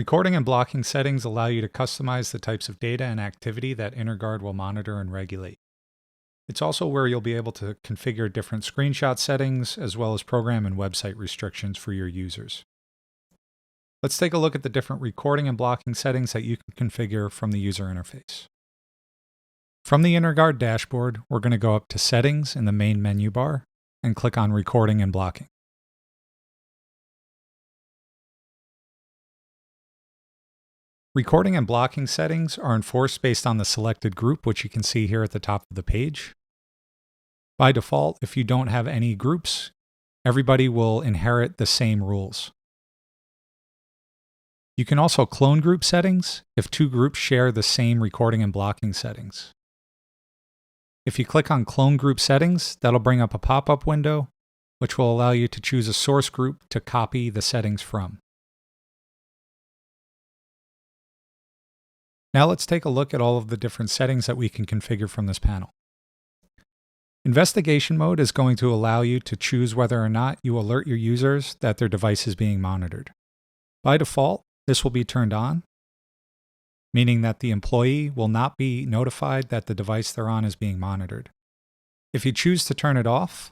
Recording and blocking settings allow you to customize the types of data and activity that InterGuard will monitor and regulate. It's also where you'll be able to configure different screenshot settings as well as program and website restrictions for your users. Let's take a look at the different recording and blocking settings that you can configure from the user interface. From the InterGuard dashboard, we're going to go up to Settings in the main menu bar and click on Recording and Blocking. Recording and blocking settings are enforced based on the selected group, which you can see here at the top of the page. By default, if you don't have any groups, everybody will inherit the same rules. You can also clone group settings if two groups share the same recording and blocking settings. If you click on Clone Group Settings, that'll bring up a pop-up window, which will allow you to choose a source group to copy the settings from. Now let's take a look at all of the different settings that we can configure from this panel. Investigation mode is going to allow you to choose whether or not you alert your users that their device is being monitored. By default, this will be turned on, meaning that the employee will not be notified that the device they're on is being monitored. If you choose to turn it off,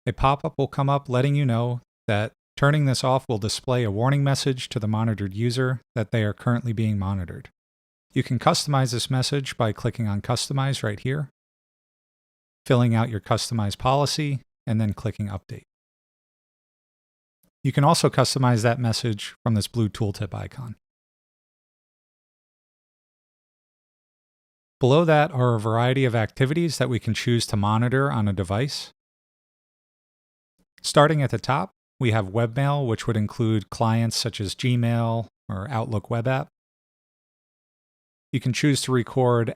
a pop-up will come up letting you know that turning this off will display a warning message to the monitored user that they are currently being monitored. You can customize this message by clicking on Customize right here, filling out your customized policy, and then clicking Update. You can also customize that message from this blue tooltip icon. Below that are a variety of activities that we can choose to monitor on a device. Starting at the top, we have webmail, which would include clients such as Gmail or Outlook web app. You can choose to record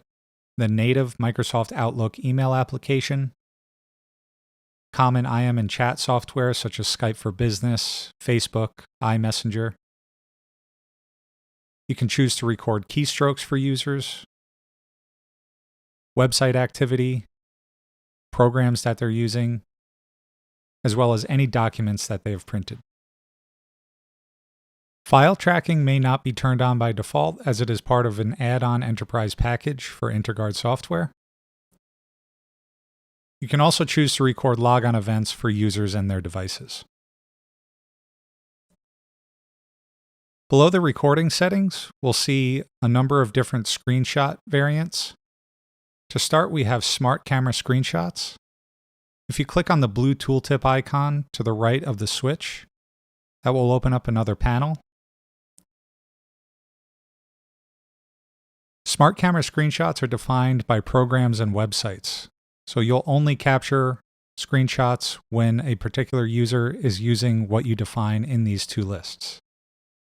the native Microsoft Outlook email application, common IM and chat software such as Skype for Business, Facebook, iMessenger. You can choose to record keystrokes for users, website activity, programs that they're using, as well as any documents that they have printed. File tracking may not be turned on by default as it is part of an add-on enterprise package for InterGuard software. You can also choose to record logon events for users and their devices. Below the recording settings, we'll see a number of different screenshot variants. To start, we have Smart Camera Screenshots. If you click on the blue tooltip icon to the right of the switch, that will open up another panel. Smart Camera Screenshots are defined by programs and websites, so you'll only capture screenshots when a particular user is using what you define in these two lists.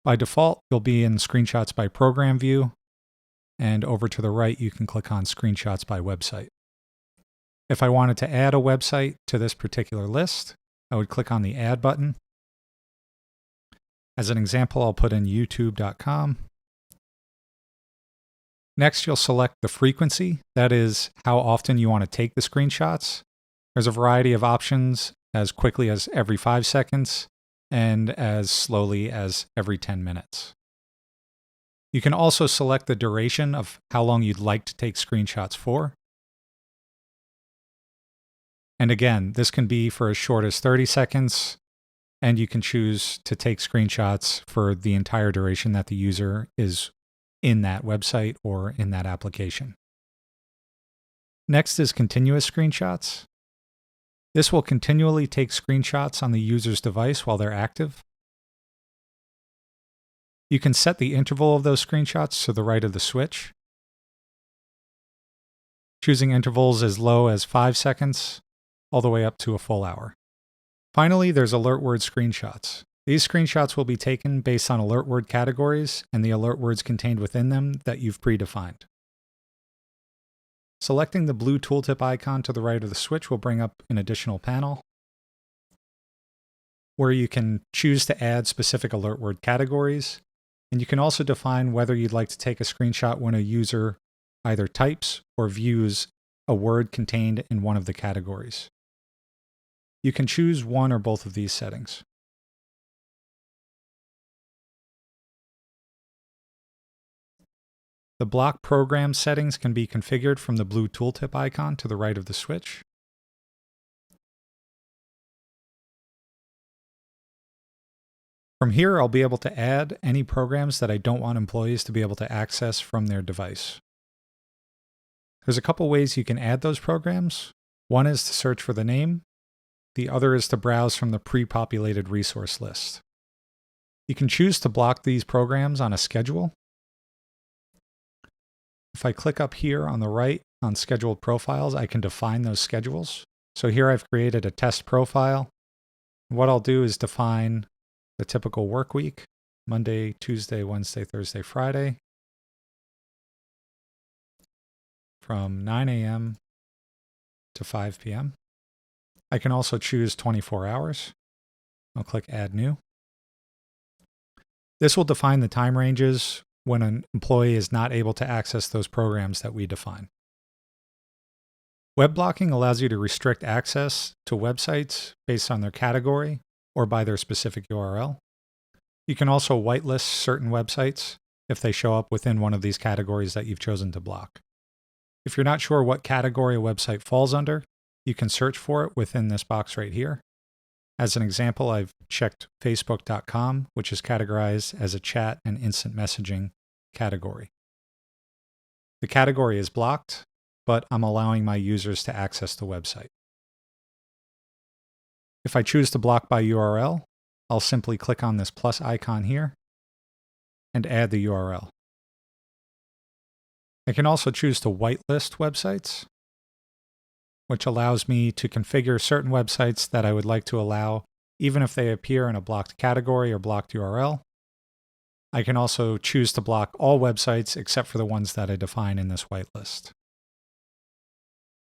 By default, you'll be in Screenshots by Program view, and over to the right, you can click on Screenshots by Website. If I wanted to add a website to this particular list, I would click on the Add button. As an example, I'll put in youtube.com. Next, you'll select the frequency, that is, how often you want to take the screenshots. There's a variety of options, as quickly as every 5 seconds and as slowly as every 10 minutes. You can also select the duration of how long you'd like to take screenshots for. And again, this can be for as short as 30 seconds, and you can choose to take screenshots for the entire duration that the user is in that website or in that application. Next is continuous screenshots. This will continually take screenshots on the user's device while they're active. You can set the interval of those screenshots to the right of the switch, choosing intervals as low as 5 seconds all the way up to a full hour. Finally, there's alert word screenshots. These screenshots will be taken based on alert word categories and the alert words contained within them that you've predefined. Selecting the blue tooltip icon to the right of the switch will bring up an additional panel where you can choose to add specific alert word categories, and you can also define whether you'd like to take a screenshot when a user either types or views a word contained in one of the categories. You can choose one or both of these settings. The block program settings can be configured from the blue tooltip icon to the right of the switch. From here, I'll be able to add any programs that I don't want employees to be able to access from their device. There's a couple ways you can add those programs. One is to search for the name. The other is to browse from the pre-populated resource list. You can choose to block these programs on a schedule. If I click up here on the right on scheduled profiles, I can define those schedules. So here I've created a test profile. What I'll do is define the typical work week, Monday, Tuesday, Wednesday, Thursday, Friday, from 9 a.m. to 5 p.m. I can also choose 24 hours. I'll click Add New. This will define the time ranges when an employee is not able to access those programs that we define. Web blocking allows you to restrict access to websites based on their category or by their specific URL. You can also whitelist certain websites if they show up within one of these categories that you've chosen to block. If you're not sure what category a website falls under, you can search for it within this box right here. As an example, I've checked Facebook.com, which is categorized as a chat and instant messaging category. The category is blocked, but I'm allowing my users to access the website. If I choose to block by URL, I'll simply click on this plus icon here and add the URL. I can also choose to whitelist websites, which allows me to configure certain websites that I would like to allow, even if they appear in a blocked category or blocked URL. I can also choose to block all websites except for the ones that I define in this whitelist.